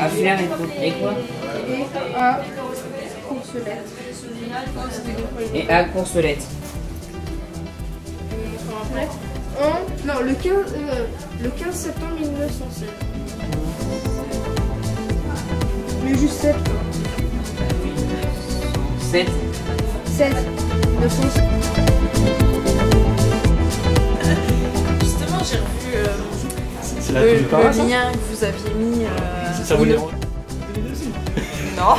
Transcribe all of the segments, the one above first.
À Flers et quoi? Et à Courcelette. Et à Courcelette. Non, le 15 septembre 1907. Mais juste 7. 7. 7. 1907. Justement, j'ai revu le lien que vous aviez mis. Ça vous dérange? Non,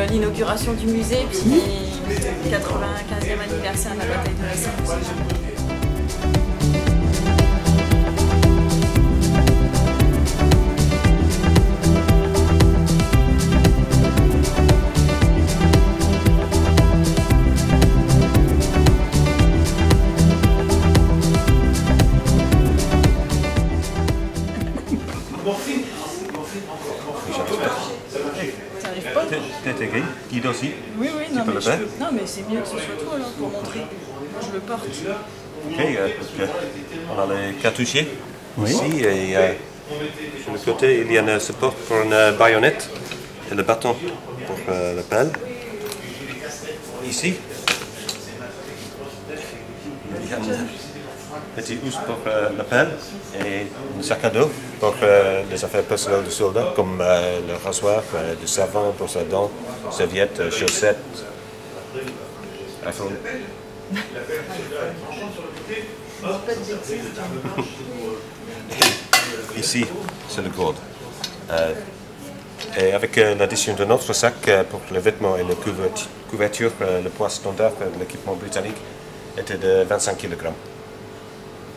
l'inauguration du musée, puis le 95e anniversaire de la bataille de la Seine. T'es écrit, Guide aussi. Oui, oui, non, peux le faire? non, mais c'est mieux que ce soit toi alors pour montrer. Je le porte. Ok, on a les cartouchiers ici et sur le côté il y a un support pour une baïonnette et le bâton pour la pelle. Ici, il y a un petit housse pour la pelle et un sac à dos pour les affaires personnelles du soldat comme le rasoir, du savon pour sa dent, serviettes, chaussettes, iPhone. Ici, c'est le gourde. Et avec l'addition d'un autre sac pour les vêtements et la couverture, le poids standard de l'équipement britannique était de 25 kg.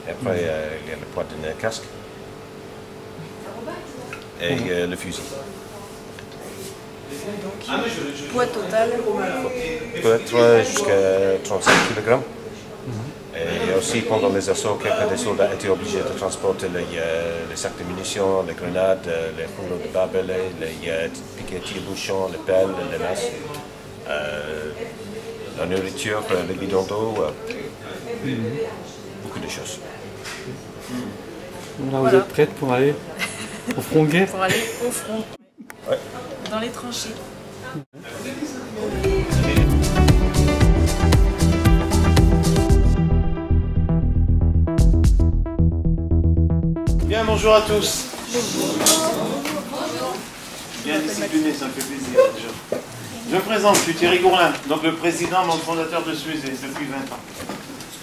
Et après, il y a le poids d'un casque et le fusil. Donc, poids total Peut être jusqu'à 35 kg. Et aussi, pendant les assauts, quelques des soldats étaient obligés de transporter les sacs de munitions, les grenades, les rouleaux de barbelés, les piquets tire-bouchons, les pelles, les masses, la nourriture, les bidons d'eau, beaucoup de choses. Là, vous êtes prête pour aller au front guerre? pour aller au front, Ouais. dans les tranchées. Bien, bonjour à tous. Bien discipliné, ça me fait plaisir déjà. Je me présente, je suis Thierry Gourlin, donc le président, membre fondateur de ce musée depuis 20 ans.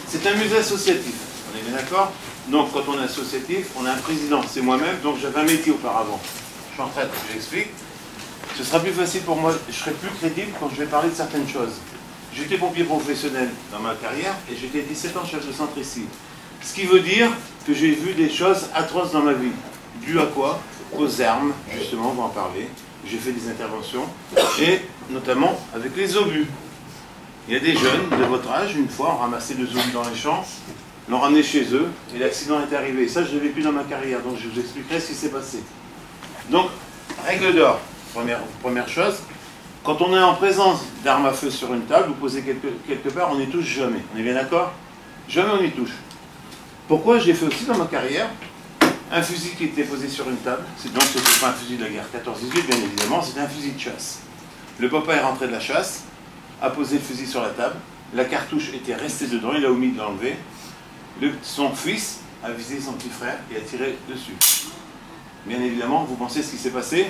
C'est un musée associatif, on est bien d'accord? Donc quand on est associatif, on a un président, c'est moi-même, donc j'avais un métier auparavant. Je suis en train de j'explique. Ce sera plus facile pour moi, je serai plus crédible quand je vais parler de certaines choses. J'étais pompier professionnel dans ma carrière et j'étais 17 ans chef de centre ici. Ce qui veut dire que j'ai vu des choses atroces dans ma vie. Dû à quoi? Aux armes, justement, on va en parler. J'ai fait des interventions, et notamment avec les obus. Il y a des jeunes de votre âge, une fois, ont ramassé des obus dans les champs, l'ont ramené chez eux, et l'accident est arrivé. Et ça, je l'ai vécu dans ma carrière, donc je vous expliquerai ce qui s'est passé. Donc, règle d'or, première chose, quand on est en présence d'armes à feu sur une table, vous posez quelque part, on n'y touche jamais. On est bien d'accord? Jamais on y touche. Pourquoi? J'ai fait aussi dans ma carrière un fusil qui était posé sur une table. Donc ce n'était pas un fusil de la guerre 14-18, bien évidemment, c'était un fusil de chasse. Le papa est rentré de la chasse, a posé le fusil sur la table, la cartouche était restée dedans, il a omis de l'enlever. Son fils a visé son petit frère et a tiré dessus. Bien évidemment, vous pensez ce qui s'est passé?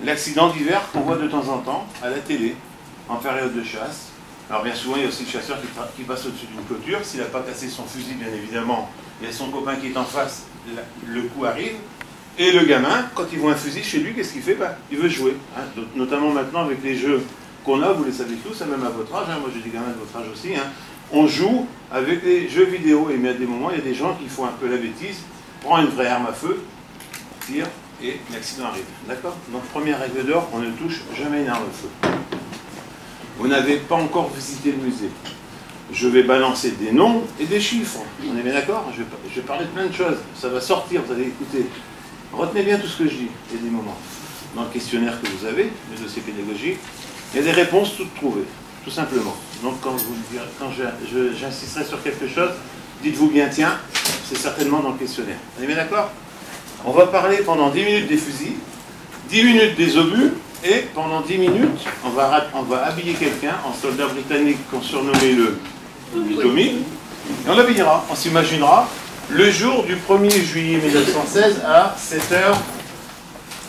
L'accident d'hiver qu'on voit de temps en temps à la télé, en période de chasse. Alors bien souvent, il y a aussi le chasseur qui passe au-dessus d'une clôture. S'il n'a pas cassé son fusil, bien évidemment, il y a son copain qui est en face, le coup arrive. Et le gamin, quand il voit un fusil chez lui, qu'est-ce qu'il fait? Il veut jouer. Hein. Notamment maintenant avec les jeux qu'on a, vous les savez tous, même à votre âge, hein. Moi j'ai des gamins de votre âge aussi. Hein. On joue avec les jeux vidéo. Et mais à des moments, il y a des gens qui font un peu la bêtise, prend une vraie arme à feu, tire, et l'accident arrive. D'accord? Donc première règle d'or, on ne touche jamais une arme à feu. Vous n'avez pas encore visité le musée. Je vais balancer des noms et des chiffres. On est bien d'accord? Je vais parler de plein de choses. Ça va sortir, vous allez écouter. Retenez bien tout ce que je dis. Il y a des moments. Dans le questionnaire que vous avez, le dossier pédagogique, il y a des réponses toutes trouvées, tout simplement. Donc quand j'insisterai sur quelque chose, dites-vous bien, tiens, c'est certainement dans le questionnaire. On est bien d'accord? On va parler pendant 10 minutes des fusils, 10 minutes des obus, et pendant 10 minutes, on va habiller quelqu'un en soldat britannique qu'on surnommait le Tommy, et on l'habillera, on s'imaginera le jour du 1er juillet 1916 à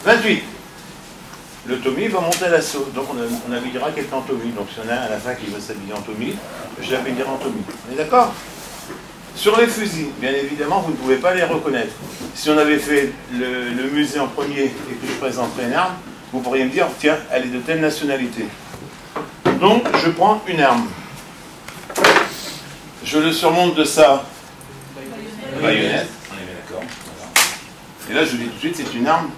7h28. Le Tommy va monter à l'assaut, donc on habillera quelqu'un en Tommy. Donc s'il y en a un à la fin qui veut s'habiller en Tommy, je l'habillerai en Tommy. On est d'accord? Sur les fusils, bien évidemment, vous ne pouvez pas les reconnaître. Si on avait fait le musée en premier et que je présenterais une arme, vous pourriez me dire, tiens, elle est de telle nationalité. Donc, je prends une arme. Je le surmonte de sa baïonnette. On est bien d'accord. Voilà. Et là, je vous dis tout de suite, c'est une arme,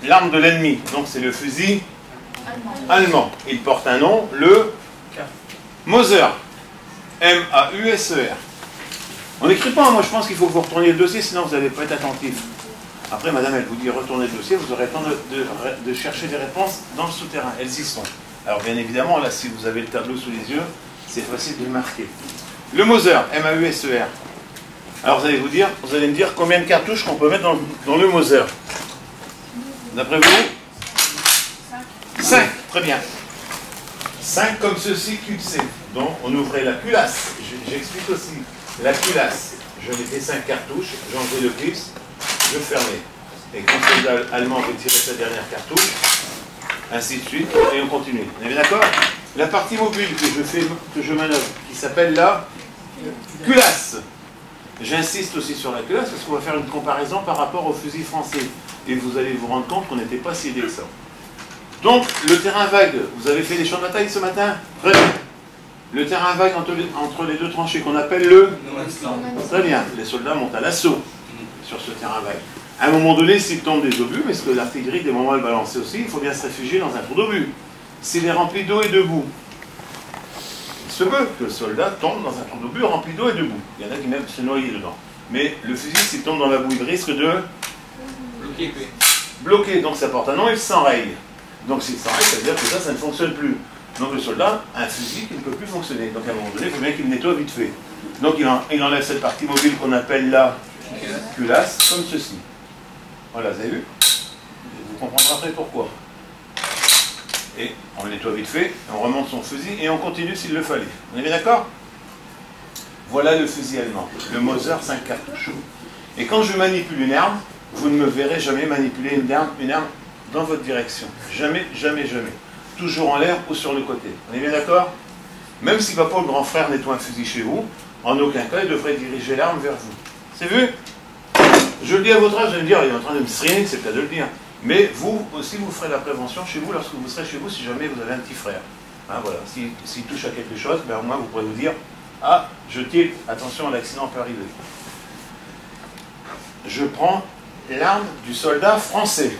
l'arme de l'ennemi. Donc, c'est le fusil allemand. Il porte un nom, le Mauser. M-A-U-S-E-R. On n'écrit pas, moi je pense qu'il faut que vous retourniez le dossier, sinon vous n'allez pas être attentif. Après, madame, elle vous dit retournez le dossier, vous aurez le temps de chercher des réponses dans le souterrain. Elles y sont. Alors, bien évidemment, là, si vous avez le tableau sous les yeux, c'est facile de le marquer. Le Mauser, M-A-U-S-E-R. Alors, vous allez me dire combien de cartouches qu'on peut mettre dans le Mauser. D'après vous 5. Très bien. 5 comme ceci, QC. Donc, on ouvrait la culasse. J'explique aussi. La culasse, je mettais 5 cartouches, j'enlevais le clips, je fermais. Et quand le soldat allemand retirait sa dernière cartouche, ainsi de suite, et on continue. Vous êtes d'accord? La partie mobile que je manœuvre, qui s'appelle la culasse. J'insiste aussi sur la culasse parce qu'on va faire une comparaison par rapport au fusil français. Et vous allez vous rendre compte qu'on n'était pas si aidé que ça. Donc, le terrain vague, vous avez fait les champs de bataille ce matin? Très bien. Le terrain vague entre les deux tranchées qu'on appelle le... Très bien, les soldats montent à l'assaut sur ce terrain vague. À un moment donné, s'il tombe des obus, mais ce que l'artillerie, des moments à le balancer aussi, il faut bien se réfugier dans un trou d'obus. S'il est rempli d'eau et de boue, il se peut que le soldat tombe dans un trou d'obus rempli d'eau et de boue. Il y en a qui même se noient dedans. Mais le fusil, s'il tombe dans la boue, il risque de... bloquer. Donc ça porte un nom, il s'enraye. Donc s'il s'enraye, ça veut dire que ça ne fonctionne plus. Donc le soldat a un fusil qui ne peut plus fonctionner. Donc à un moment donné, il faut bien qu'il nettoie vite fait. Donc il enlève cette partie mobile qu'on appelle la culasse, comme ceci. Voilà, vous avez vu? Vous comprendrez après pourquoi. Et on le nettoie vite fait, on remonte son fusil et on continue s'il le fallait. On est bien d'accord? Voilà le fusil allemand, le Mauser 5 cartouches. Et quand je manipule une arme, vous ne me verrez jamais manipuler une arme dans votre direction. Jamais, jamais, jamais. Toujours en l'air ou sur le côté. On est bien d'accord? Même si papa ou le grand frère nettoie un fusil chez vous, en aucun cas il devrait diriger l'arme vers vous. C'est vu? Je le dis à votre âge, vous allez me dire, il est en train de me strier, c'est le cas de le dire. Mais vous aussi, vous ferez la prévention chez vous lorsque vous serez chez vous, si jamais vous avez un petit frère. Hein, voilà. S'il touche à quelque chose, ben, au moins vous pourrez vous dire, ah, je tire, attention, l'accident peut arriver. Je prends l'arme du soldat français.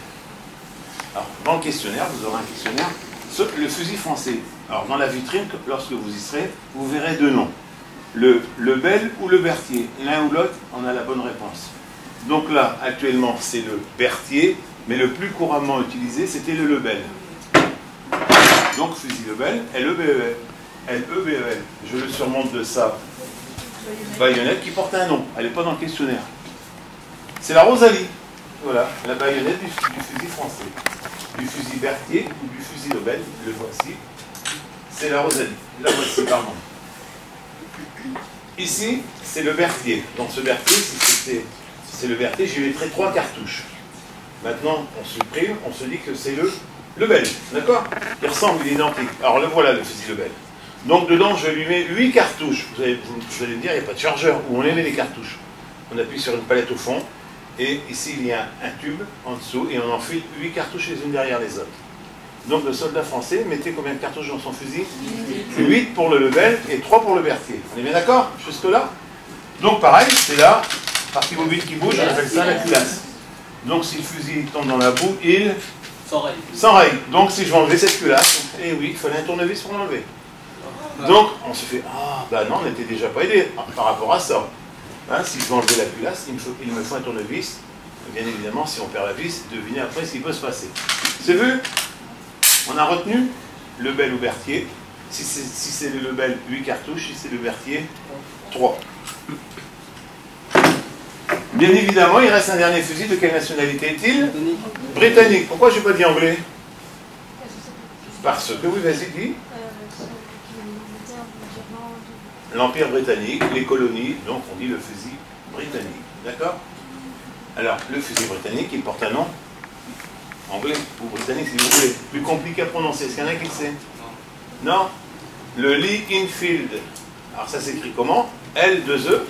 Alors, dans le questionnaire, vous aurez un questionnaire, le fusil français. Alors, dans la vitrine, lorsque vous y serez, vous verrez deux noms. Le Lebel ou le Berthier. L'un ou l'autre, on a la bonne réponse. Donc là, actuellement, c'est le Berthier, mais le plus couramment utilisé, c'était le Lebel. Donc, fusil Lebel, L-E-B-E-L. L-E-B-E-L. Je le surmonte de sa baïonnette qui porte un nom. Elle n'est pas dans le questionnaire. C'est la Rosalie. Voilà, la baïonnette du fusil français. Du fusil Berthier ou du fusil Lebel, le voici. C'est la Rosalie. La voici, pardon. Ici, c'est le Berthier. Donc ce Berthier, si c'est le Berthier, j'y mettrai 3 cartouches. Maintenant, on supprime, on se dit que c'est le Lebel. D'accord? Il ressemble, il est identique. Alors le voilà, le fusil Lebel. Donc dedans, je lui mets 8 cartouches. Vous allez me dire, il n'y a pas de chargeur. Où on les met les cartouches? On appuie sur une palette au fond. Et ici, il y a un tube en dessous. Et on enfile 8 cartouches les unes derrière les autres. Donc le soldat français mettait combien de cartouches dans son fusil? 8 pour le Lebel et 3 pour le Berthier. On est bien d'accord jusque-là? Donc pareil, c'est la partie mobile qui bouge, on appelle ça la culasse. Donc si le fusil tombe dans la boue, il s'enraye. Donc si je vais enlever cette culasse, et oui, il fallait un tournevis pour l'enlever. Donc on se fait, ah bah non, on n'était déjà pas aidé par rapport à ça. Hein, si je veux enlever la culasse, il me faut un tournevis. Bien évidemment, si on perd la vis, devinez après ce qui peut se passer. C'est vu? On a retenu Lebel ou Berthier. Si c'est le Lebel, 8 cartouches. Si c'est le Berthier, 3. Bien évidemment, il reste un dernier fusil. De quelle nationalité est-il? Britannique. Pourquoi je n'ai pas dit anglais? Parce que, oui, vas-y, dis. L'Empire britannique, les colonies, donc on dit le fusil britannique. D'accord? Alors, le fusil britannique, il porte un nom anglais ou britannique, si vous voulez. Plus compliqué à prononcer. Est-ce qu'il y en a qui le sait? Non? Le Lee Enfield. Alors, ça s'écrit comment? L2E,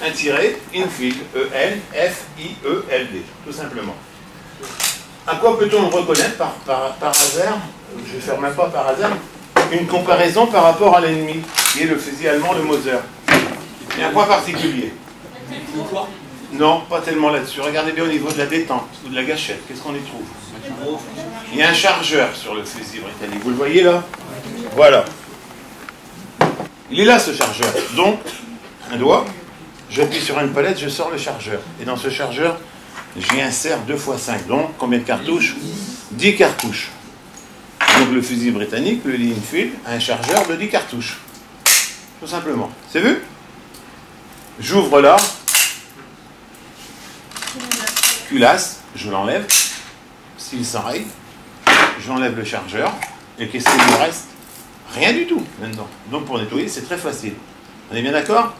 un tiré, Enfield, E-N-F-I-E-L-D, tout simplement. À quoi peut-on le reconnaître par hasard? Je ne vais faire même pas par hasard. Une comparaison par rapport à l'ennemi, qui est le fusil allemand, le Mauser. Il y a un point particulier. Non, pas tellement là-dessus. Regardez bien au niveau de la détente ou de la gâchette. Qu'est-ce qu'on y trouve? Il y a un chargeur sur le fusil britannique. Vous le voyez là? Voilà. Il est là, ce chargeur. Donc, un doigt, j'appuie sur une palette, je sors le chargeur. Et dans ce chargeur, j'y insère 2 x 5. Donc, combien de cartouches? 10 cartouches. Donc, le fusil britannique, le Lee Enfield, a un chargeur de 10 cartouches. Tout simplement. C'est vu? J'ouvre là. Culasse, je l'enlève. S'il s'enraye, j'enlève le chargeur. Et qu'est-ce qu'il me reste? Rien du tout maintenant. Donc pour nettoyer, c'est très facile. On est bien d'accord?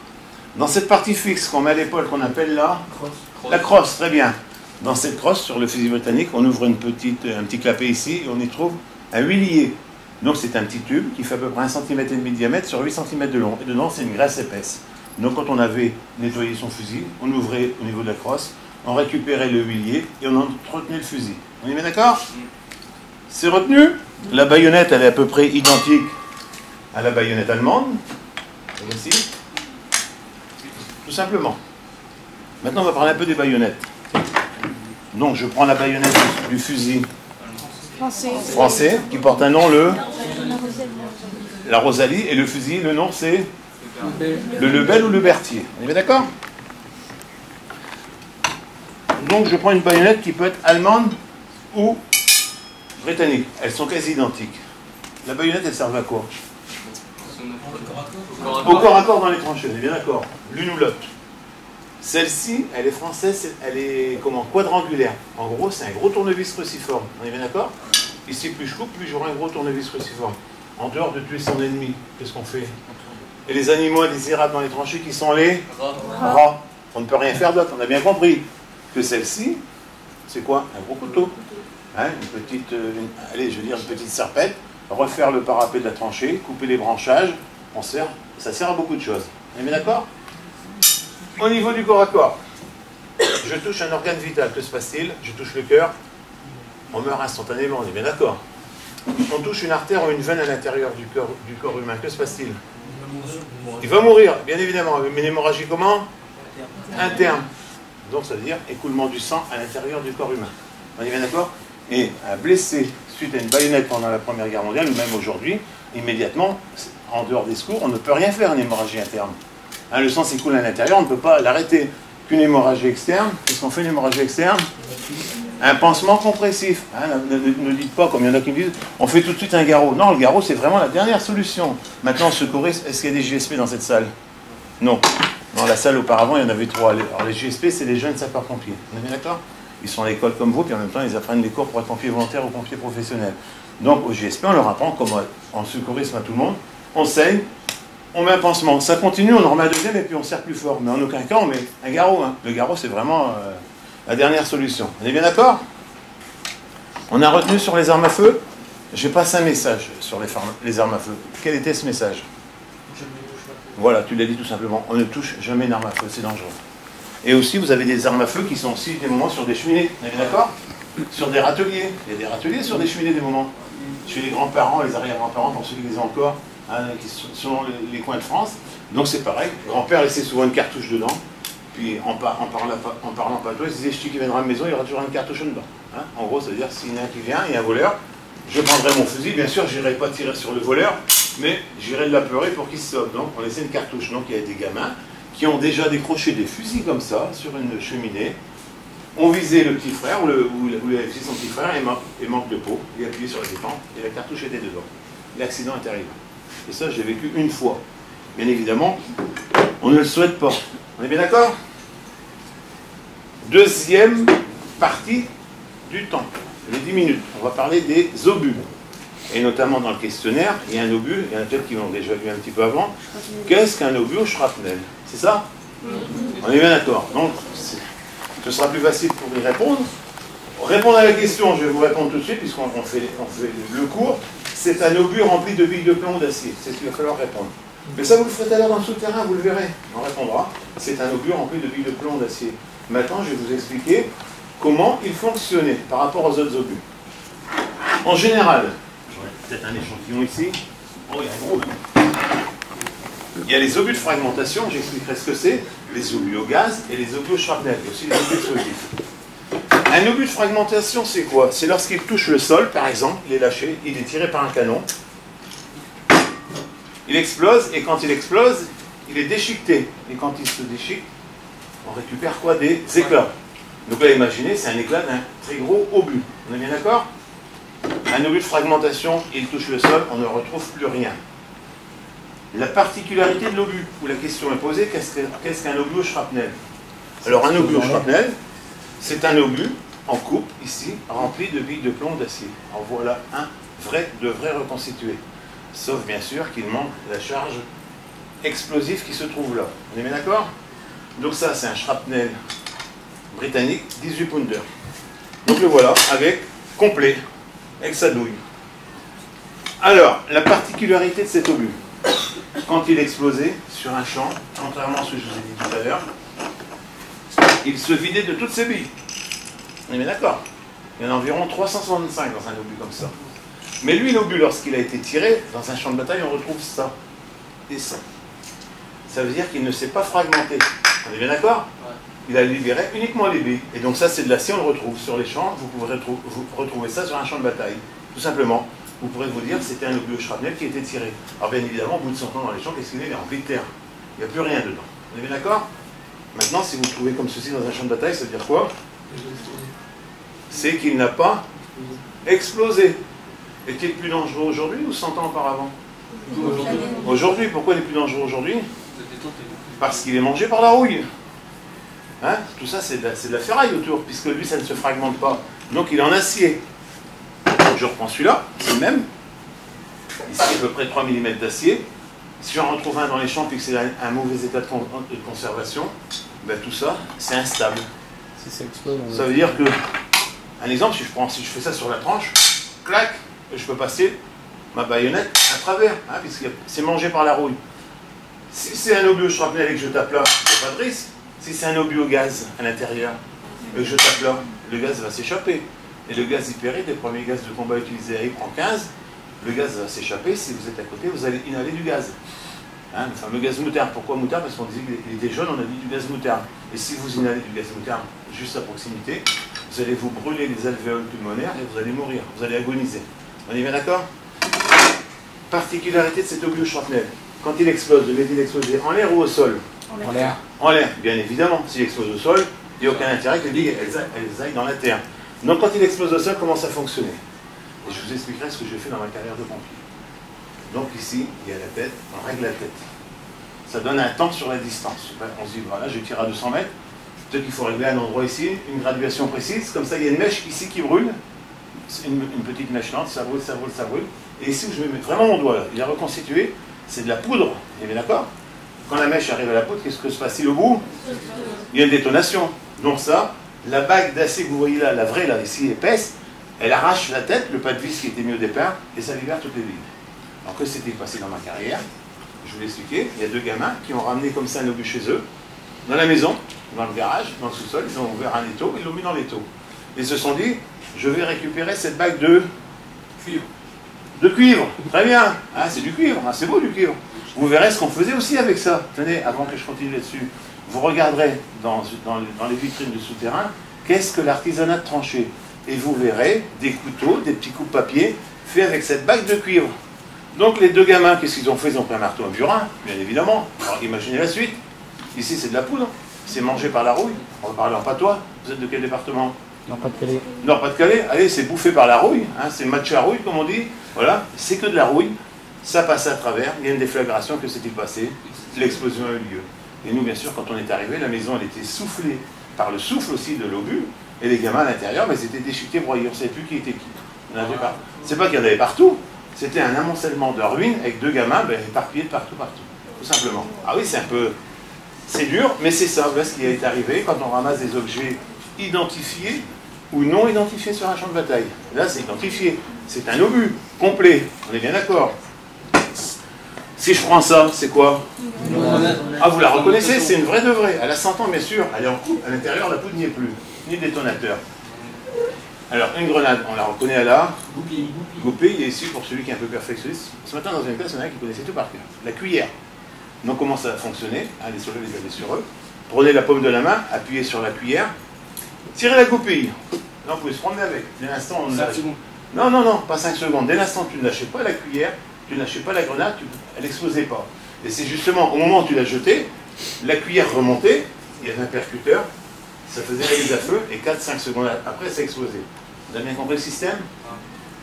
Dans cette partie fixe qu'on met à l'épaule, qu'on appelle la crosse, très bien. Dans cette crosse, sur le fusil britannique, on ouvre un petit clapet ici et on y trouve un huilier. Donc c'est un petit tube qui fait à peu près 1,5 cm de diamètre sur 8 cm de long. Et dedans, c'est une graisse épaisse. Donc quand on avait nettoyé son fusil, on ouvrait au niveau de la crosse, on récupérait le huilier et on entretenait le fusil. On est bien d'accord? C'est retenu? La baïonnette, elle est à peu près identique à la baïonnette allemande. Voici. Tout simplement. Maintenant, on va parler un peu des baïonnettes. Donc, je prends la baïonnette du fusil français qui porte un nom, la Rosalie, et le fusil, le nom, c'est le Lebel ou le Berthier. On est bien d'accord? Donc, je prends une baïonnette qui peut être allemande ou britannique. Elles sont quasi identiques. La baïonnette, elle sert à quoi? Au corps à corps dans les tranchées, on est bien d'accord. L'une ou l'autre. Celle-ci, elle est française, elle est comment? Quadrangulaire. En gros, c'est un gros tournevis cruciforme. On est bien d'accord? Ici, plus je coupe, plus j'aurai un gros tournevis cruciforme. En dehors de tuer son ennemi, qu'est-ce qu'on fait? Et les animaux indésirables dans les tranchées qui sont les rats. On ne peut rien faire d'autre. On a bien compris que celle-ci, c'est quoi? Un gros couteau. Hein, une petite serpette, refaire le parapet de la tranchée, couper les branchages, ça sert à beaucoup de choses. On est bien d'accord? Au niveau du corps à corps, je touche un organe vital, que se passe-t-il? Je touche le cœur, on meurt instantanément, on est bien d'accord? On touche une artère ou une veine à l'intérieur du corps humain, que se passe-t-il? Il va mourir, bien évidemment, mais une hémorragie comment? Interne. Donc ça veut dire écoulement du sang à l'intérieur du corps humain. On est bien d'accord? Et un blessé suite à une baïonnette pendant la Première Guerre mondiale, ou même aujourd'hui, immédiatement, en dehors des secours, on ne peut rien faire, une hémorragie interne. Hein, le sang s'écoule à l'intérieur, on ne peut pas l'arrêter. Qu'une hémorragie externe, qu'est-ce qu'on fait une hémorragie externe? Un pansement compressif. Hein, ne dites pas, comme il y en a qui me disent, on fait tout de suite un garrot. Non, le garrot, c'est vraiment la dernière solution. Maintenant, secouriste, est-ce qu'il y a des JSP dans cette salle? Non. Dans la salle, auparavant, il y en avait 3. Alors, les JSP, c'est les jeunes sapeurs-pompiers. On est bien d'accord? Ils sont à l'école comme vous, puis en même temps, ils apprennent des cours pour être pompiers volontaires ou pompiers professionnels. Donc, au JSP, on leur apprend, comme en secourisme à tout le monde, on saigne, on met un pansement. Ça continue, on en remet un deuxième, et puis on serre plus fort. Mais en aucun cas, on met un garrot. Hein. Le garrot, c'est vraiment la dernière solution. On est bien d'accord? On a retenu sur les armes à feu. J'ai passé un message sur les armes à feu. Quel était ce message? Voilà, tu l'as dit tout simplement. On ne touche jamais une arme à feu, c'est dangereux. Et aussi, vous avez des armes à feu qui sont aussi des moments sur des cheminées. Vous êtes d'accord? Sur des râteliers. Il y a des râteliers sur des cheminées des moments. Chez les grands-parents, les arrière-grands-parents, pour ceux qui les ont encore, hein, qui sont selon les coins de France. Donc c'est pareil. Le grand-père laissait souvent une cartouche dedans. Puis en parlant pas toi, il se disait, je qui viendra à la maison, il y aura toujours une cartouche dedans. Hein, en gros, ça veut dire s'il y en a un qui vient, il y a un voleur, je prendrai mon fusil. Bien sûr, je n'irai pas tirer sur le voleur, mais j'irai l'apeurer pour qu'il se sauve. Donc on laissait une cartouche. Donc il y a des gamins qui ont déjà décroché des fusils comme ça sur une cheminée. On visait le petit frère ou il avait visé son petit frère et manque de peau. Il appuyait sur la détente et la cartouche était dedans. L'accident est arrivé. Et ça, j'ai vécu une fois. Bien évidemment, on ne le souhaite pas. On est bien d'accord? Deuxième partie du temps, les 10 minutes. On va parler des obus. Et notamment dans le questionnaire, il y a un obus, il y en a peut-être qui l'ont déjà vu un petit peu avant. Qu'est-ce qu'un obus au shrapnel? C'est ça? On est bien d'accord. Donc, ce sera plus facile pour y répondre. Répondre à la question, je vais vous répondre tout de suite, puisqu'on fait le cours. C'est un obus rempli de billes de plomb ou d'acier. C'est ce qu'il va falloir répondre. Mais ça, vous le ferez tout à l'heure dans le souterrain, vous le verrez. On répondra. C'est un obus rempli de billes de plomb ou d'acier. Maintenant, je vais vous expliquer comment il fonctionnait par rapport aux autres obus. En général, j'aurais peut-être un échantillon ici. Oh, il y a un gros obus. Il y a les obus de fragmentation, j'expliquerai ce que c'est, les obus au gaz et les obus au shrapnel, et aussi les obus explosifs. Un obus de fragmentation, c'est quoi? C'est lorsqu'il touche le sol, par exemple, il est lâché, il est tiré par un canon, il explose, et quand il explose, il est déchiqueté. Et quand il se déchiquete, on récupère quoi? Des éclats. Donc là, imaginez, c'est un éclat d'un très gros obus. On est bien d'accord? Un obus de fragmentation, il touche le sol, on ne retrouve plus rien. La particularité de l'obus, où la question est posée, qu'est-ce qu'un obus au shrapnel? Alors un obus au shrapnel, c'est un obus en coupe, ici, rempli de billes de plomb d'acier. En voilà un de vrai reconstitué. Sauf bien sûr qu'il manque la charge explosive qui se trouve là. On est bien d'accord? Donc ça, c'est un shrapnel britannique, 18 pounder. Donc le voilà, avec complet, avec sa douille. Alors, la particularité de cet obus, quand il explosait sur un champ, contrairement à ce que je vous ai dit tout à l'heure, il se vidait de toutes ses billes. On est bien d'accord? Il y en a environ 365 dans un obus comme ça. Mais lui, l'obus, lorsqu'il a été tiré, dans un champ de bataille, on retrouve ça et ça. Ça veut dire qu'il ne s'est pas fragmenté. On est bien d'accord? Il a libéré uniquement les billes. Et donc ça, c'est de l'acier, on le retrouve sur les champs. Vous pourrez retrouver ça sur un champ de bataille. Tout simplement. Vous pourrez vous dire que c'était un obus au shrapnel qui était tiré. Alors bien évidemment, au bout de 100 ans dans les champs, qu'est-ce qu'il est? Il est rempli de terre. Il n'y a plus rien dedans. On est bien d'accord? Maintenant, si vous le trouvez comme ceci dans un champ de bataille, ça veut dire quoi? C'est qu'il n'a pas explosé. Est-il plus dangereux aujourd'hui ou 100 ans auparavant? Aujourd'hui. Pourquoi il est plus dangereux aujourd'hui? Parce qu'il est mangé par la rouille. Hein? Tout ça, c'est de la ferraille autour, puisque lui, ça ne se fragmente pas. Donc, il est en acier. Je reprends celui-là, c'est le même. Ici, à peu près 3 mm d'acier. Si j'en retrouve un dans les champs, puis que c'est un mauvais état de conservation, ben tout ça, c'est instable. Si ça explose, ça veut dire que, un exemple, si je fais ça sur la tranche, clac, je peux passer ma baïonnette à travers, hein, puisque c'est mangé par la rouille. Si c'est un obus au shrapnel et que je tape là, il n'y a pas de risque. Si c'est un obus au gaz à l'intérieur et que je tape là, le gaz va s'échapper. Et le gaz hypérite, les premiers gaz de combat utilisés à Ypres en 15, le gaz va s'échapper. Si vous êtes à côté, vous allez inhaler du gaz. Hein, le fameux gaz moutarde. Pourquoi moutarde? Parce qu'on disait qu'il était jaune, on a dit du gaz moutarde. Et si vous inhalez du gaz moutarde juste à proximité, vous allez vous brûler les alvéoles pulmonaires et vous allez mourir, vous allez agoniser. On est bien d'accord? Particularité de cet obus au shrapnel. Quand il explose, devait-il exploser en l'air ou au sol? En l'air. En l'air, bien évidemment. S'il explose au sol, il n'y a aucun intérêt que les billes elles aillent dans la terre. Donc quand il explose au sol, comment ça fonctionnait? Et je vous expliquerai ce que j'ai fait dans ma carrière de pompier. Donc ici, il y a la tête, on règle la tête. Ça donne un temps sur la distance. On se dit, voilà, je tire à 200 mètres. Peut-être qu'il faut régler un endroit ici, une graduation précise. Comme ça, il y a une mèche ici qui brûle. Une petite mèche lente, ça brûle, ça brûle, ça brûle. Et ici où je vais mettre vraiment mon doigt, là, il est reconstitué, c'est de la poudre. Vous êtes bien d'accord? Quand la mèche arrive à la poudre, qu'est-ce que se passe-t-il au bout? Il y a une détonation. Donc ça, la bague d'acier que vous voyez là, la vraie, là, ici, épaisse, elle arrache la tête, le pas de vis qui était mis au départ, et ça libère toutes les billes. Alors que s'était passé dans ma carrière? Je vous l'ai expliqué, il y a deux gamins qui ont ramené comme ça un obus chez eux, dans la maison, dans le garage, dans le sous-sol, ils ont ouvert un étau, ils l'ont mis dans l'étau. Ils se sont dit, je vais récupérer cette bague de cuivre. De cuivre, très bien, ah, c'est du cuivre, ah, c'est beau du cuivre. Vous verrez ce qu'on faisait aussi avec ça. Tenez, avant que je continue là-dessus, vous regarderez dans les vitrines du souterrain, qu'est-ce que l'artisanat de tranchée. Et vous verrez des couteaux, des petits coups de papier, faits avec cette bague de cuivre. Donc les deux gamins, qu'est-ce qu'ils ont fait? Ils ont pris un marteau, un burin, bien évidemment. Alors imaginez la suite. Ici c'est de la poudre, c'est mangé par la rouille. On va parler en patois. Vous êtes de quel département? Nord-Pas-de-Calais. Nord-Pas-de-Calais. Allez, c'est bouffé par la rouille, hein, c'est match à rouille comme on dit. Voilà, c'est que de la rouille. Ça passe à travers, il y a une déflagration, que s'est-il passé? L'explosion a eu lieu. Et nous, bien sûr, quand on est arrivé, la maison elle était soufflée par le souffle aussi de l'obus, et les gamins à l'intérieur, mais ils étaient déchiquetés, broyés, on ne savait plus qui était qui. C'est pas qu'il y en avait partout, c'était un amoncellement de ruines avec 2 gamins éparpillés de partout, tout simplement. Ah oui, c'est un peu... C'est dur, mais c'est ça, voilà ce qui est arrivé quand on ramasse des objets identifiés ou non identifiés sur un champ de bataille. Là, c'est identifié, c'est un obus complet, on est bien d'accord. Si je prends ça, c'est quoi? Ah, vous la reconnaissez, c'est une vraie de vraie. Elle a 100 ans, bien sûr, elle est en coupe, à l'intérieur, la poudre n'y est plus, ni le détonateur. Alors, une grenade, on la reconnaît à la goupille, et ici, pour celui qui est un peu perfectionniste, ce matin, dans une classe, il y en a qui connaissait tout par cœur. La cuillère. Donc, comment ça va fonctionner? Les soldats, les avez sur eux. Prenez la paume de la main, appuyez sur la cuillère, tirez la goupille. Là, vous pouvez se promener avec. Dès l'instant, on lâche. Non, pas 5 secondes. Dès l'instant, tu ne lâchais pas la cuillère, tu ne lâchais pas la grenade, elle n'explosait pas. Et c'est justement au moment où tu l'as jetée, la cuillère remontait, il y avait un percuteur, ça faisait la mise à feu, et 4-5 secondes après, ça explosait. Vous avez bien compris le système?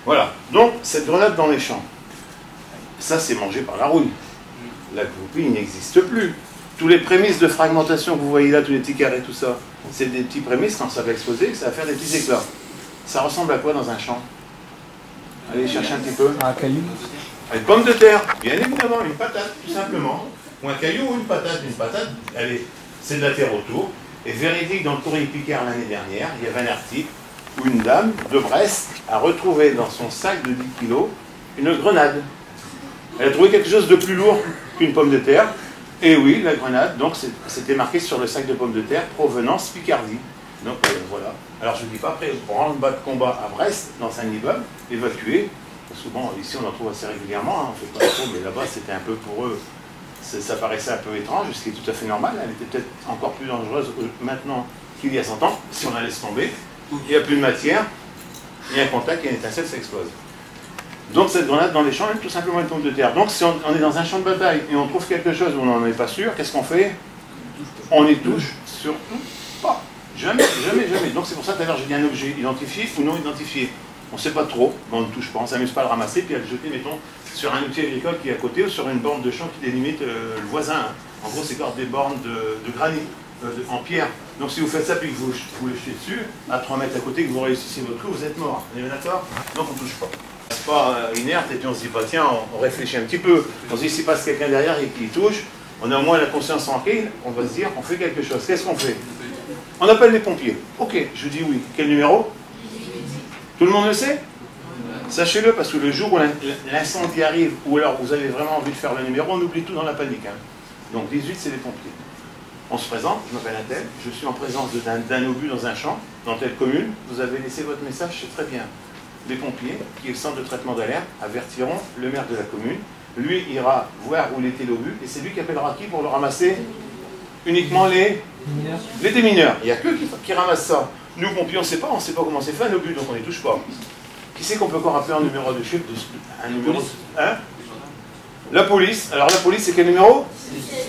Voilà. Donc, cette grenade dans les champs, ça, c'est mangé par la rouille. La goupille n'existe plus. Tous les prémices de fragmentation que vous voyez là, tous les petits carrés, tout ça, c'est des petits prémices, quand ça va exploser, ça va faire des petits éclats. Ça ressemble à quoi dans un champ? Allez chercher un petit peu. Un caillou. Une pomme de terre, bien évidemment, une patate, tout simplement. Ou un caillou ou une patate. Une patate, c'est de la terre autour. Et véridique, dans le Courrier Picard l'année dernière, il y avait un article où une dame de Brest a retrouvé dans son sac de 10 kilos une grenade. Elle a trouvé quelque chose de plus lourd qu'une pomme de terre. Et oui, la grenade, donc c'était marqué sur le sac de pommes de terre, provenance Picardie. Donc voilà. Alors je ne dis pas, après, branle-bas de combat à Brest, dans un immeuble, évacué. Souvent, ici on en trouve assez régulièrement, hein, on ne fait pas trop, mais là-bas c'était un peu pour eux, ça paraissait un peu étrange, ce qui est tout à fait normal. Elle était peut-être encore plus dangereuse maintenant qu'il y a 100 ans, si on la laisse tomber. Il n'y a plus de matière, il y a un contact, il y a une étincelle, ça explose. Donc cette grenade dans les champs, elle est tout simplement une pomme de terre. Donc si on est dans un champ de bataille et on trouve quelque chose où on n'en est pas sûr, qu'est-ce qu'on fait? On y touche surtout pas. Jamais. Donc c'est pour ça tout à l'heure j'ai dit un objet identifié ou non identifié. On ne sait pas trop, mais on ne touche pas, on ne s'amuse pas à le ramasser, puis à le jeter, mettons, sur un outil agricole qui est à côté ou sur une borne de champ qui délimite le voisin. Hein. En gros, c'est comme des bornes de granit, en pierre. Donc si vous faites ça, puis que vous le jetez dessus, à 3 mètres à côté, que vous réussissez votre coup, vous êtes mort. On est bien d'accord? Donc on ne touche pas. C'est pas inerte, et puis on se dit pas, tiens, on réfléchit un petit peu. On se dit, s'il passe quelqu'un derrière et qu'il touche, on a au moins la conscience tranquille, on va se dire, on fait quelque chose. Qu'est-ce qu'on fait? On appelle les pompiers. Ok, je dis oui. Quel numéro? Tout le monde le sait? Sachez-le, parce que le jour où l'incendie arrive, ou alors vous avez vraiment envie de faire le numéro, on oublie tout dans la panique. Hein. Donc 18, c'est les pompiers. On se présente, je m'appelle Intel, je suis en présence d'un obus dans un champ, dans telle commune, vous avez laissé votre message, c'est très bien. Les pompiers, qui est le centre de traitement d'alerte, avertiront le maire de la commune. Lui ira voir où était l'obus, et c'est lui qui appellera qui pour le ramasser? Uniquement les démineurs. Il n'y a que qui ramassent ça. Nous, pompiers, on ne sait pas comment c'est fait un obus, donc on ne les touche pas. Qui c'est qu'on peut encore appeler un numéro de chiffre? Un numéro, hein? La police. Alors la police, c'est quel numéro?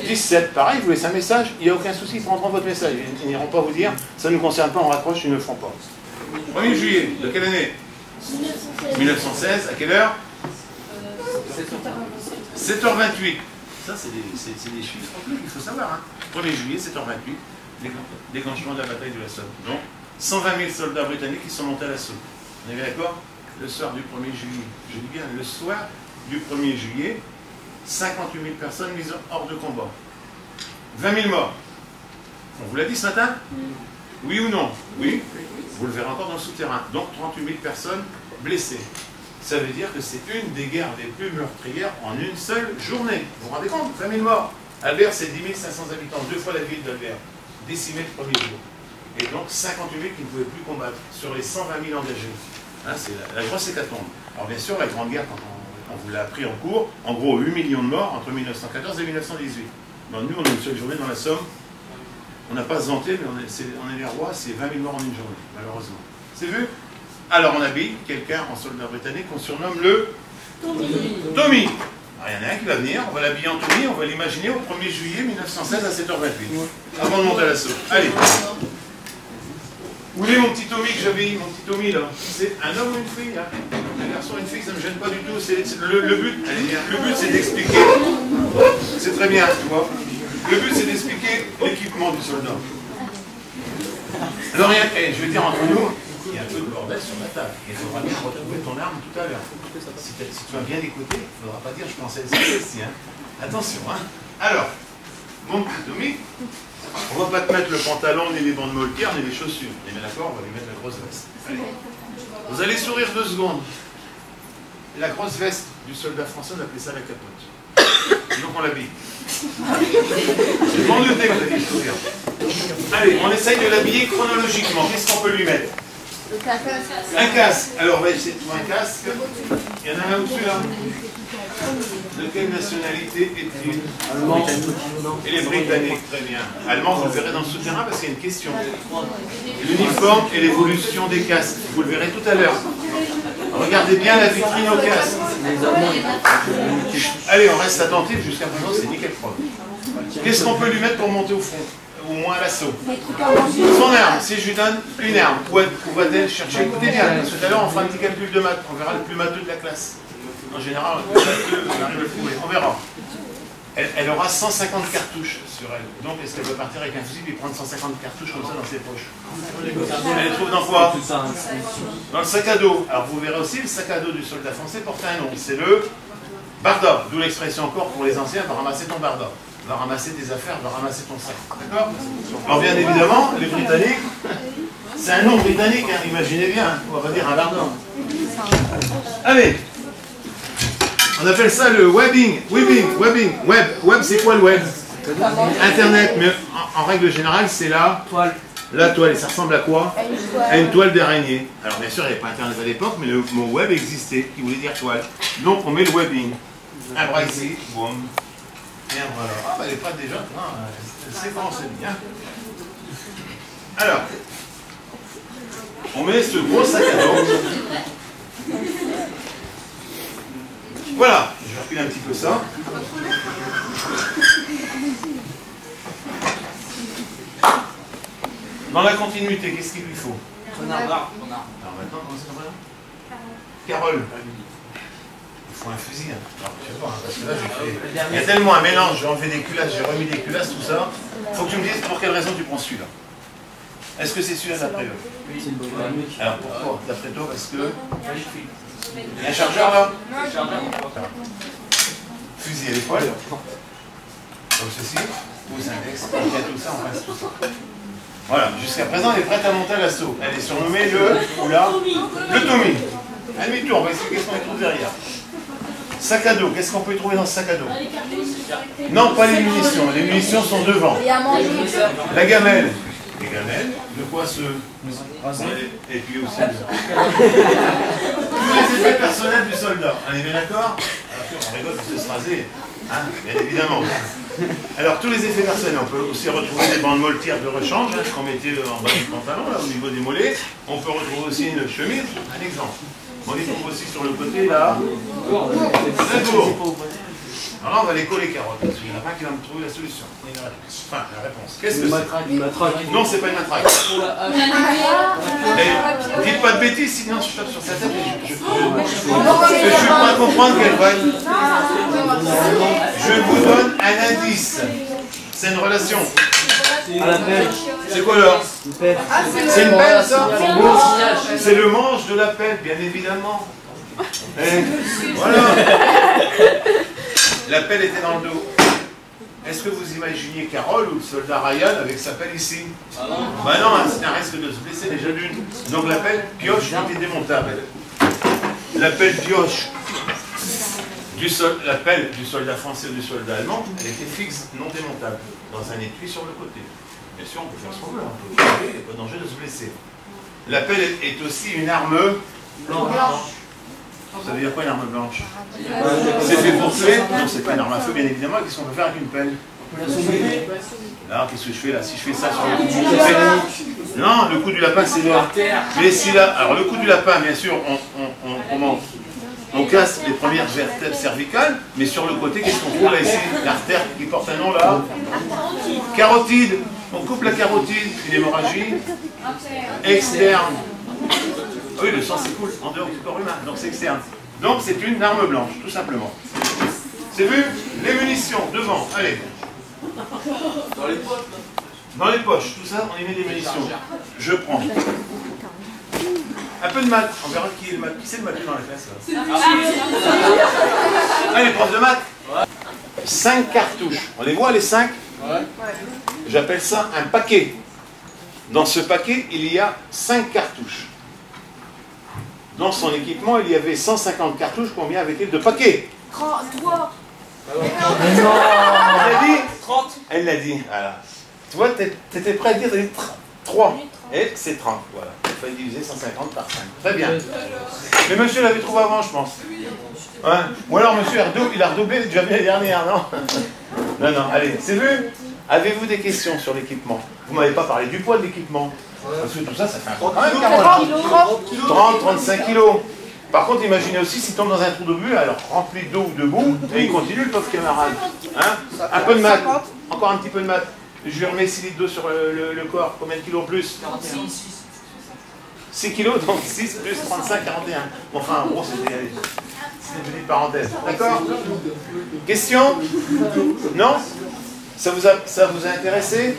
17. Pareil, vous laissez un message, il n'y a aucun souci, ils prendront votre message. Ils n'iront pas vous dire, ça ne nous concerne pas, on raccroche, ils ne le feront pas. 1er juillet, de quelle année? 1916. À quelle heure? 7h28. Ça, c'est des chiffres qu'il faut savoir. Hein. 1er juillet, 7h28, déclenchement de la bataille de la Somme. Donc, 120 000 soldats britanniques qui sont montés à l'assaut. On est bien d'accord? Le soir du 1er juillet, je dis bien le soir du 1er juillet, 58 000 personnes mises hors de combat. 20 000 morts. On vous l'a dit ce matin? Oui ou non? Oui. Vous le verrez encore dans le souterrain. Donc 38 000 personnes blessées. Ça veut dire que c'est une des guerres les plus meurtrières en une seule journée. Vous vous rendez compte? 20 000 morts. Albert, c'est 10 500 habitants, 2 fois la ville d'Albert. Décimée le premier jour. Et donc 58 000 qui ne pouvaient plus combattre sur les 120 000 engagés. Hein, c'est la grosse hécatombe. Alors bien sûr, la Grande Guerre, quand on vous l'a appris en cours, en gros 8 millions de morts entre 1914 et 1918. Donc, nous, on a une seule journée dans la Somme. On n'a pas zanté, mais on est les rois, c'est 20 000 morts en une journée, malheureusement. C'est vu? Alors on habille quelqu'un en soldat britannique qu'on surnomme le Tommy. Alors, il y en a un qui va venir, on va l'habiller en Tommy, on va l'imaginer au 1er juillet 1916 à 7h28, avant de monter à l'assaut. Allez. Où est mon petit Tommy que j'avais, mon petit Tommy là? C'est un homme ou une fille? Hein? Un garçon ou une fille, ça ne me gêne pas du tout. Le but, allez bien, le but c'est d'expliquer. C'est très bien, tu vois. Le but c'est d'expliquer l'équipement du soldat. Alors, je vais dire entre nous, il y a un peu de bordel sur la table. Il faudra bien retrouver ton arme tout à l'heure. Si tu vas bien écouter, il ne faudra pas dire je pensais à ici. Hein. Attention. Hein. Alors, mon petit Tommy, on ne va pas te mettre le pantalon, ni les bandes moltières, ni les chaussures. On est bien d'accord, on va lui mettre la grosse veste. Allez. Vous allez sourire 2 secondes. La grosse veste du soldat français, on appelait ça la capote. Donc on l'habille. C'est bon de que vous allez sourire. Allez, on essaye de l'habiller chronologiquement. Qu'est-ce qu'on peut lui mettre? Un casque. Alors, on va essayer de trouver un casque. Il y en a un au-dessus là. De quelle nationalité est-il? Allemand. Il est britannique, très bien. Allemand, vous le verrez dans le souterrain parce qu'il y a une question. L'uniforme et l'évolution des casques. Vous le verrez tout à l'heure. Regardez bien la vitrine au casque. Allez, on reste attentif. Jusqu'à présent, c'est nickel propre. Qu'est-ce qu'on peut lui mettre pour monter au front? Au moins à l'assaut. Son arme, si je lui donne une arme, où va-t-elle chercher? Écoutez bien, parce que tout à l'heure on fera un petit calcul de maths, on verra le plus matheux de la classe. En général, on arrive à le trouver, on verra. Elle aura 150 cartouches sur elle. Donc est-ce qu'elle peut partir avec un fusil et prendre 150 cartouches comme ça dans ses poches? Elle les trouve dans quoi? Dans le sac à dos. Alors vous verrez aussi, le sac à dos du soldat français porte un nom, c'est le barda. D'où l'expression encore pour les anciens, va ramasser ton barda. Va ramasser tes affaires, va ramasser ton sac. D'accord? Alors bien évidemment, les Britanniques, c'est un nom britannique, hein, imaginez bien, on va dire un barda. Allez, on appelle ça le webbing. Web, c'est quoi le web? Internet, mais en règle générale, c'est la toile. Et ça ressemble à quoi? À une toile d'araignée. Alors bien sûr, il n'y avait pas Internet à l'époque, mais le mot web existait, qui voulait dire toile. Donc on met le webbing. Un bras ici, boum. Bien, voilà. Ah, bah elle est prête déjà. Elle sait comment c'est bien. Alors, on met ce gros sac à dos. Voilà, je vais reculer un petit peu ça. Dans la continuité, qu'est-ce qu'il lui faut? Renard. Alors maintenant, comment ça s'appelle? Carole. Il faut un fusil. Hein. Alors, je sais pas, parce que là, il y a tellement un mélange. J'ai enlevé des culasses, j'ai remis des culasses, tout ça. Il faut que tu me dises pour quelle raison tu prends celui-là. Est-ce que c'est celui-là d'après eux? Oui, c'est une bonne. Alors pourquoi? D'après toi, parce que... Il y a un chargeur là? Fusil à l'épaule. Comme ceci. Pouce index. Il y a tout ça, on reste tout ça. Voilà, jusqu'à présent, elle est prête à monter à l'assaut. Elle est surnommée le Tommy. Un demi-tour, on va essayer qu'est-ce qu'on y trouve derrière. Sac à dos, qu'est-ce qu'on peut y trouver dans ce sac à dos? Non, pas les munitions. Les munitions sont devant. La gamelle. Les gamelles, de quoi se... Et puis aussi... Tous les effets personnels du soldat. On est bien d'accord? On rigole de se raser. Hein, bien évidemment. Alors, tous les effets personnels, on peut aussi retrouver des bandes moltières de rechange, hein, qu'on mettait en bas du pantalon, là, au niveau des mollets. On peut retrouver aussi une chemise, un exemple. On les trouve aussi sur le côté, là. Un gourde. Alors là, on va les coller carottes, parce qu'il y en a pas qui va me trouver la solution. Enfin, la réponse. Qu'est-ce que c'est? Une matraque. Non, c'est pas une matraque. Dites pas de bêtises, sinon je tape sur sa tête et je ne peux pas comprendre qu'elle va. Je vous donne un indice. C'est une relation. À la pelle. C'est quoi là? C'est une pelle, ça? Bon, C'est le manche de la pelle, bien évidemment. Et voilà. La pelle était dans le dos. Est-ce que vous imaginiez Carole ou le soldat Ryan avec sa pelle ici? Bah non, hein, c'est un risque de se blesser déjà d'une. Donc la pelle pioche était démontable. La pelle pioche la pelle du soldat français ou du soldat allemand, elle était fixe, non démontable, dans un étui sur le côté. Bien sûr, on peut faire ce qu'on veut, on peut tomber, il n'y a pas de danger de se blesser. La pelle est aussi une arme blanche. Ça veut dire quoi une arme blanche? C'est fait pour tuer? Non, c'est pas une arme à feu, bien évidemment. Qu'est-ce qu'on peut faire avec une pelle? Là, qu'est-ce que je fais là? Si je fais ça sur le coup du lapin... Non, le coup du lapin, c'est là. Mais si là... Alors, le coup du lapin, bien sûr, on casse les premières vertèbres cervicales, mais sur le côté, qu'est-ce qu'on trouve là ici? L'artère qui porte un nom là? Carotide. On coupe la carotide, une hémorragie externe. Oui, le sang s'écoule en dehors du corps humain, donc c'est externe. Donc c'est une arme blanche, tout simplement. C'est vu? Les munitions, devant, allez. Dans les potes, là. Dans les poches, tout ça, on y met des munitions. Je prends. Un peu de maths. On verra qui est le maths. Qui c'est le maths dans la classe là? Ah, les profs de maths. 5 cartouches. On les voit les 5? J'appelle ça un paquet. Dans ce paquet, il y a 5 cartouches. Dans son équipement, il y avait 150 cartouches. Combien avait-il de paquets? 3. Elle l'a dit? 30. Elle l'a dit. Voilà. Tu vois, tu étais prêt à dire 3. Et c'est 30. Voilà. Il fallait diviser 150 par 5. Très bien. Mais monsieur l'avait trouvé avant, je pense. Hein? Ou alors monsieur il a redoublé déjà l'année dernière, non? Non, non. Allez, c'est vu? Avez-vous des questions sur l'équipement? Vous ne m'avez pas parlé du poids de l'équipement. Parce que tout ça, ça fait un poids quand même, 30-35 kilos. Par contre, imaginez aussi s'il tombe dans un trou d'obus, alors rempli d'eau ou de boue, et il continue, le pauvre camarade. Hein? Un peu de maths. Encore un petit peu de maths. Je lui remets 6 litres d'eau sur le corps. Combien de kilos en plus? 6 kilos, donc 6 plus 35, 41. Enfin, en gros, c'était une petite parenthèse. D'accord? Question? Non? Ça vous a intéressé?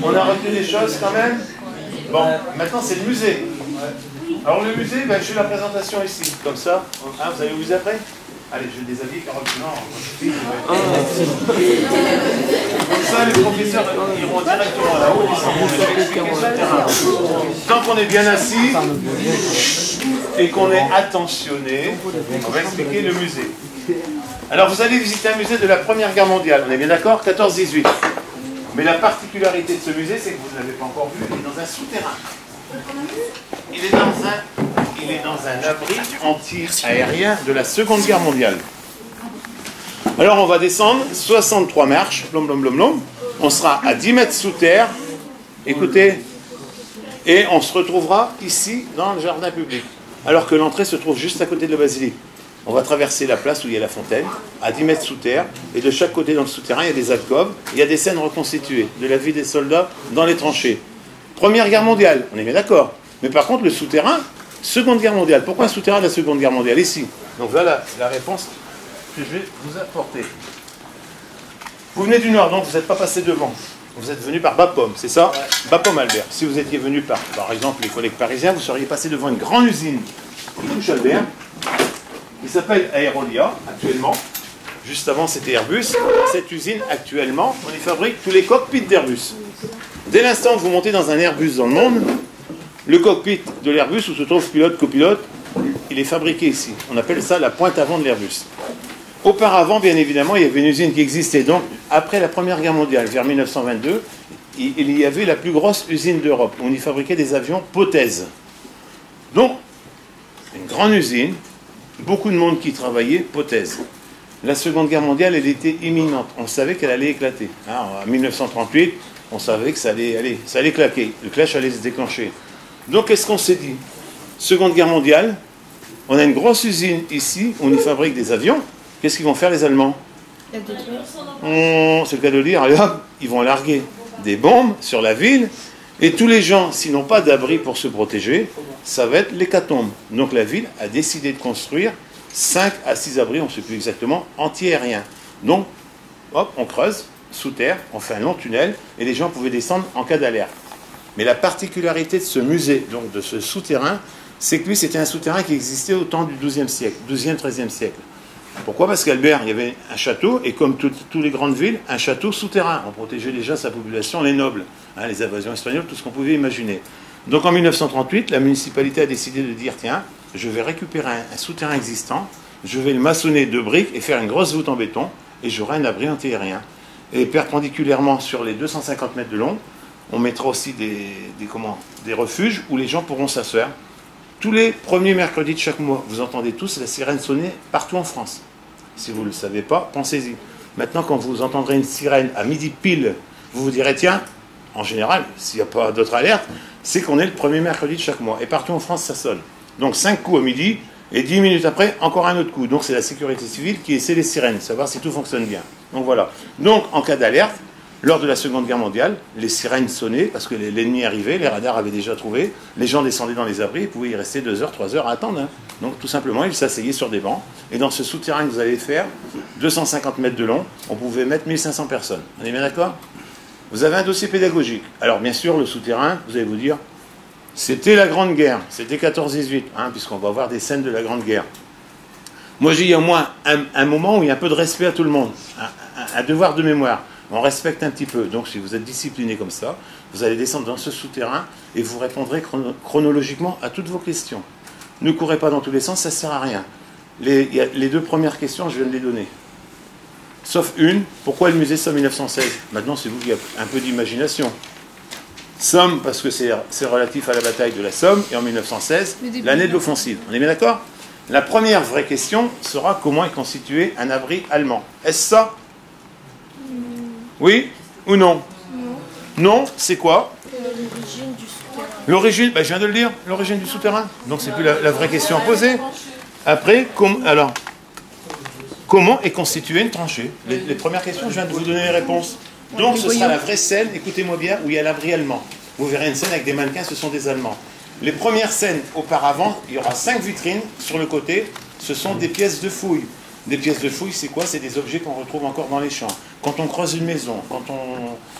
On a retenu des choses quand même? Bon, maintenant c'est le musée. Alors le musée, ben, je fais la présentation ici, comme ça. Hein, vous allez vous après? Allez, je vais déshabiller Carole. Non, comme ça, les professeurs iront directement là-haut. Je vais expliquer sur le terrain. Tant qu'on est bien assis et qu'on est attentionné, on va expliquer le musée. Alors vous allez visiter un musée de la Première Guerre mondiale, on est bien d'accord? 14-18. Mais la particularité de ce musée, c'est que vous ne l'avez pas encore vu, il est dans un souterrain. Il est dans un abri anti-aérien de la Seconde Guerre mondiale. Alors on va descendre 63 marches, blom blom blom blom. On sera à 10 mètres sous terre, écoutez, et on se retrouvera ici dans le jardin public. Alors que l'entrée se trouve juste à côté de la basilique. On va traverser la place où il y a la fontaine, à 10 mètres sous terre, et de chaque côté dans le souterrain, il y a des alcôves, il y a des scènes reconstituées de la vie des soldats dans les tranchées. Première Guerre mondiale, on est bien d'accord. Mais par contre, le souterrain, Seconde Guerre mondiale. Pourquoi un souterrain de la Seconde Guerre mondiale? Ici. Donc voilà la réponse que je vais vous apporter. Vous venez du Nord, donc vous n'êtes pas passé devant. Vous êtes venu par Bapaume, c'est ça? Bapaume Albert. Si vous étiez venu par exemple, les collègues parisiens, vous seriez passé devant une grande usine qui touche Albert, qui s'appelle Aerolia, actuellement. Juste avant, c'était Airbus. Cette usine, actuellement, on y fabrique tous les cockpits d'Airbus. Dès l'instant que vous montez dans un Airbus dans le monde, le cockpit de l'Airbus, où se trouve pilote, copilote, il est fabriqué ici. On appelle ça la pointe avant de l'Airbus. Auparavant, bien évidemment, il y avait une usine qui existait. Donc, après la Première Guerre mondiale, vers 1922, il y avait la plus grosse usine d'Europe. On y fabriquait des avions Potez. Donc, une grande usine, beaucoup de monde qui travaillait, Potez. La Seconde Guerre mondiale, elle était imminente. On savait qu'elle allait éclater. En 1938, on savait que ça allait claquer. Le clash allait se déclencher. Donc, qu'est-ce qu'on s'est dit? Seconde Guerre mondiale, on a une grosse usine ici, on y fabrique des avions. Qu'est-ce qu'ils vont faire les Allemands? C'est le cas de le dire, ils vont larguer des bombes sur la ville, et tous les gens, s'ils n'ont pas d'abri pour se protéger, ça va être l'hécatombe. Donc la ville a décidé de construire 5 à 6 abris, on ne sait plus exactement, anti-aériens. Donc, hop, on creuse sous terre, on fait un long tunnel, et les gens pouvaient descendre en cas d'alerte. Mais la particularité de ce musée, donc de ce souterrain, c'est que lui, c'était un souterrain qui existait au temps du XIIe siècle, XIIe, XIIIe siècle. Pourquoi? Parce qu'Albert, il y avait un château, et comme toutes les grandes villes, un château souterrain. On protégeait déjà sa population, les nobles, les invasions espagnoles, tout ce qu'on pouvait imaginer. Donc en 1938, la municipalité a décidé de dire, tiens, je vais récupérer un souterrain existant, je vais le maçonner de briques et faire une grosse voûte en béton, et j'aurai un abri antiaérien. Et perpendiculairement sur les 250 mètres de long, on mettra aussi des refuges où les gens pourront s'asseoir. Tous les premiers mercredis de chaque mois, vous entendez tous la sirène sonner partout en France. Si vous ne le savez pas, pensez-y. Maintenant, quand vous entendrez une sirène à midi pile, vous vous direz, tiens, en général, s'il n'y a pas d'autre alerte, c'est qu'on est le premier mercredi de chaque mois. Et partout en France, ça sonne. Donc 5 coups à midi, et 10 minutes après, encore un autre coup. Donc c'est la sécurité civile qui essaie les sirènes, savoir si tout fonctionne bien. Donc voilà. Donc en cas d'alerte, lors de la Seconde Guerre mondiale, les sirènes sonnaient parce que l'ennemi arrivait, les radars avaient déjà trouvé, les gens descendaient dans les abris, ils pouvaient y rester 2 heures, 3 heures à attendre. Donc tout simplement, ils s'asseyaient sur des bancs. Et dans ce souterrain que vous allez faire, 250 mètres de long, on pouvait mettre 1500 personnes. On est bien d'accord? Vous avez un dossier pédagogique. Alors bien sûr, le souterrain, vous allez vous dire, c'était la Grande Guerre, c'était 14-18, hein, puisqu'on va avoir des scènes de la Grande Guerre. Moi, j'ai au moins un moment où il y a un peu de respect à tout le monde, un devoir de mémoire. On respecte un petit peu. Donc, si vous êtes discipliné comme ça, vous allez descendre dans ce souterrain et vous répondrez chronologiquement à toutes vos questions. Ne courez pas dans tous les sens, ça ne sert à rien. Les deux premières questions, je viens de les donner. Sauf une, pourquoi le musée Somme 1916? Maintenant, c'est vous qui avez un peu d'imagination. Somme, parce que c'est relatif à la bataille de la Somme, et en 1916, l'année de l'offensive. On est bien d'accord? La première vraie question sera comment est constitué un abri allemand. Est-ce ça? Oui ou non? Non, c'est quoi? L'origine du souterrain. L'origine, ben, je viens de le dire, l'origine du souterrain. Donc c'est plus la vraie question à poser. Après, comment est constituée une tranchée? Les premières questions, je viens de vous donner les réponses. Donc ce sera la vraie scène, écoutez-moi bien, où il y a l'abri allemand. Vous verrez une scène avec des mannequins, ce sont des Allemands. Les premières scènes auparavant, il y aura 5 vitrines sur le côté, ce sont des pièces de fouilles. Des pièces de fouilles, c'est quoi? C'est des objets qu'on retrouve encore dans les champs. Quand on creuse une maison, quand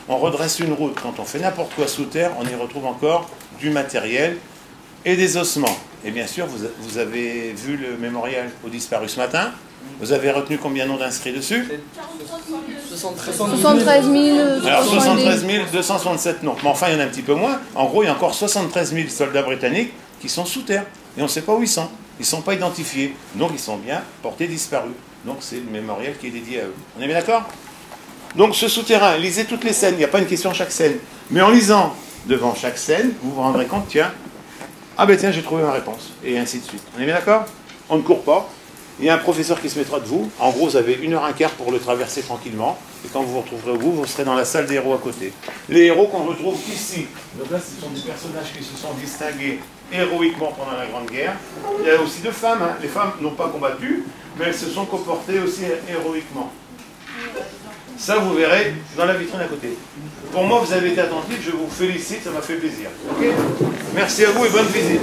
on redresse une route, quand on fait n'importe quoi sous terre, on y retrouve encore du matériel et des ossements. Et bien sûr, vous avez vu le mémorial aux disparus ce matin. Vous avez retenu combien de noms d'inscrits dessus? 73 000. Alors 73 267 noms. Mais enfin, il y en a un petit peu moins. En gros, il y a encore 73 000 soldats britanniques qui sont sous terre. Et on ne sait pas où ils sont. Ils ne sont pas identifiés. Donc, ils sont bien portés disparus. Donc, c'est le mémorial qui est dédié à eux. On est bien d'accord? Donc, ce souterrain, lisez toutes les scènes. Il n'y a pas une question à chaque scène. Mais en lisant devant chaque scène, vous vous rendrez compte, tiens, ah ben tiens, j'ai trouvé ma réponse. Et ainsi de suite. On est bien d'accord? On ne court pas. Il y a un professeur qui se mettra de vous. En gros, vous avez 1h15 pour le traverser tranquillement. Et quand vous vous retrouverez au bout, vous serez dans la salle des héros à côté. Les héros qu'on retrouve ici. Donc là, ce sont des personnages qui se sont distingués héroïquement pendant la Grande Guerre. Il y a aussi 2 femmes. Hein. Les femmes n'ont pas combattu, mais elles se sont comportées aussi héroïquement. Ça, vous verrez dans la vitrine à côté. Pour moi, vous avez été attentifs. Je vous félicite. Ça m'a fait plaisir. Okay, merci à vous et bonne visite.